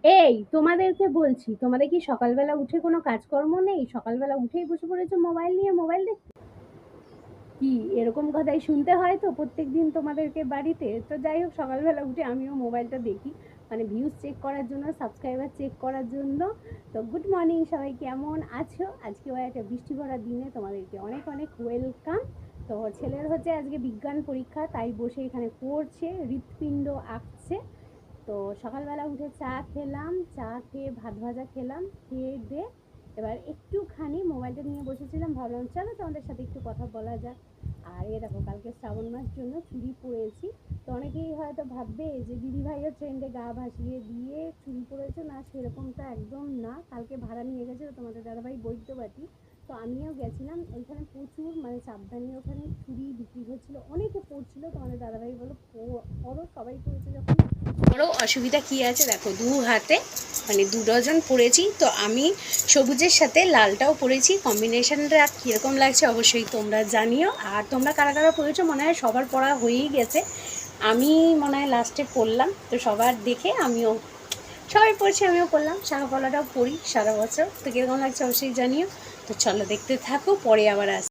এই তোমাদেরকে বলছি, তোমাদের কি সকালবেলা উঠে কোনো কাজকর্ম নেই? সকালবেলা উঠেই বসে পড়েছো মোবাইল নিয়ে মোবাইল দেখতে? কি এরকম কথাই শুনতে হয় তো প্রত্যেকদিন তোমাদেরকে বাড়িতে? তো যাই হোক, সকালবেলা উঠে আমিও মোবাইলটা দেখি, মানে ভিউজ চেক করার জন্য, সাবস্ক্রাইবার চেক করার জন্য। তো গুড মর্নিং সবাই, কেমন আছো? আজকেও একটা বৃষ্টি ভরা দিনে তোমাদেরকে অনেক অনেক ওয়েলকাম। তো ছেলের হচ্ছে আজকে বিজ্ঞান পরীক্ষা, তাই বসে এখানে পড়ছে, হৃৎপিণ্ড আঁকছে। তো সকালবেলা উঠে চা খেলাম, চা খেয়ে ভাত ভাজা খেলাম, খেয়ে দিয়ে এবার একটুখানি মোবাইলটা নিয়ে বসেছিলাম, ভাবলাম চলো তোমাদের সাথে একটু কথা বলা যাক। আর এ দেখো, কালকে শ্রাবণ মাস জন্য চুড়ি পরেছি। তো অনেকেই হয়তো ভাববে যে দিদিভাইও ট্রেন্ডে গা ভাসিয়ে দিয়ে চুড়ি পরেছে, না সেরকমটা একদম না। কালকে ভাড়া নিয়ে গেছে তোমাদের দাদাভাই বৈদ্যবাটি, তো আমিও গেছিলাম ওইখানে। প্রচুর মানে সাবধানে ওখানে চুড়ি বিক্রি হচ্ছিল, অনেকে পড়ছিল। তোমাদের দাদাভাই বলো পরো, সবাই পড়েছে যখন বড় অসুবিধা কি আছে? দেখো, দু হাতে মানে 2 ডজন পরেছি। তো আমি সবুজের সাথে লালটাও পরেছি, কম্বিনেশনটা কীরকম লাগছে অবশ্যই তোমরা জানিও। আর তোমরা কারা কারা পরেছো, মনে হয় সবার পড়া হয়েই গেছে, আমি মনে হয় লাস্টে পড়লাম। তো সবার দেখে আমিও, সবাই পড়ছে আমিও পড়লাম, শাখা পলাটাও পড়ি সারা বছর। তো কীরকম লাগছে অবশ্যই জানিও। তো চলো দেখতে থাকো, পরে আবার আস।